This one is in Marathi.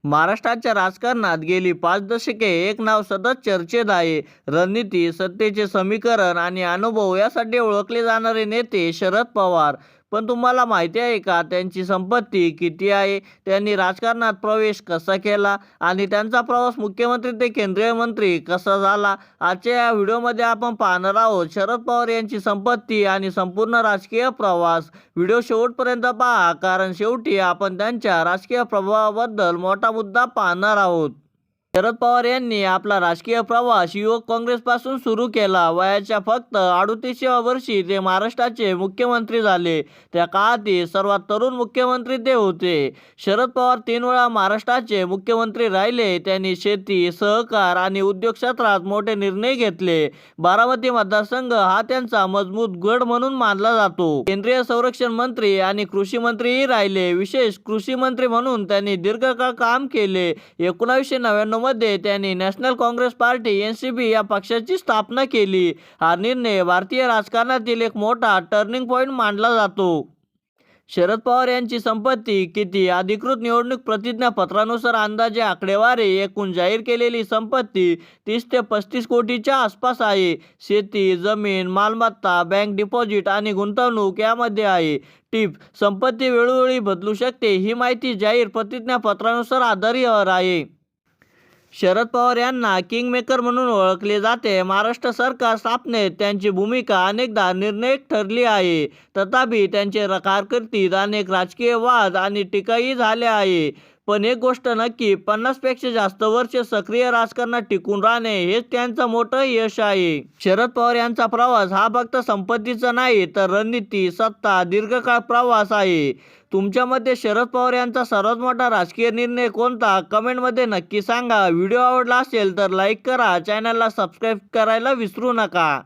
महाराष्ट्राच्या राजकारणात गेली 5 दशके एक नाव सतत चर्चेत आहे. रणनीती, सत्तेचे समीकरण आणि अनुभव यासाठी ओळखले जाणारे नेते शरद पवार. पण तुम्हाला माहिती आहे का त्यांची संपत्ती किती आहे? त्यांनी राजकारणात प्रवेश कसा केला आणि त्यांचा प्रवास मुख्यमंत्री ते केंद्रीय मंत्री कसा झाला? आजच्या या व्हिडिओमध्ये आपण पाहणार आहोत शरद पवार यांची संपत्ती आणि संपूर्ण राजकीय प्रवास. व्हिडिओ शेवटपर्यंत पहा, कारण शेवटी आपण त्यांच्या राजकीय प्रभावाबद्दल मोठा मुद्दा पाहणार आहोत. शरद पवार यांनी आपला राजकीय प्रवास युवक काँग्रेसपासून सुरू केला. वयाच्या फक्त 38व्या वर्षी ते महाराष्ट्राचे मुख्यमंत्री झाले. त्या काळातील सर्वात तरुण मुख्यमंत्री ते होते. शरद पवार 3 वेळा महाराष्ट्राचे मुख्यमंत्री राहिले. त्यांनी शेती, सहकार आणि उद्योग क्षेत्रात मोठे निर्णय घेतले. बारामती मतदारसंघ हा त्यांचा मजबूत गड म्हणून मानला जातो. केंद्रीय संरक्षण मंत्री आणि कृषी मंत्रीही राहिले. विशेष कृषी मंत्री म्हणून त्यांनी दीर्घकाळ काम केले. 1999 मध्ये त्यांनी नॅशनल काँग्रेस पार्टी (NCP) या पक्षाची स्थापना केली. हा निर्णय भारतीय राजकारणातील एक मोठा टर्निंग पॉइंट मानला जातो. शरद पवार यांची संपत्ती किती? अधिकृत निवडणूक प्रतिज्ञापत्रानुसार अंदाजे आकडेवारी एकूण जाहीर केलेली संपत्ती 30 ते 35 कोटीच्या आसपास आहे. शेती, जमीन, मालमत्ता, बँक डिपॉझिट आणि गुंतवणूक यामध्ये आहे. टिप: संपत्ती वेळोवेळी बदलू शकते. ही माहिती जाहीर प्रतिज्ञापत्रानुसार आधारावर आहे. शरद पवार यांना किंगमेकर म्हणून ओळखले जाते. महाराष्ट्र सरकार स्थापनेत त्यांची भूमिका अनेकदा निर्णायक ठरली आहे. तथापि त्यांचे कारकिर्दीत अनेक राजकीय वाद आणि टीकाही झाल्या आहे. पण एक गोष्ट नक्की, 50 पेक्षा जास्त वर्ष सक्रिय राजकारणात टिकून राहणे हेच त्यांचं मोठं यश आहे. शरद पवार यांचा प्रवास हा फक्त संपत्तीचा नाही, तर रणनीती, सत्ता, दीर्घकाळ प्रवास आहे. तुमच्या मते शरद पवार यांचा सर्वात मोठा राजकीय निर्णय कोणता? कमेंटमध्ये नक्की सांगा. व्हिडिओ आवडला असेल तर लाईक करा. चॅनलला सबस्क्राईब करायला विसरू नका.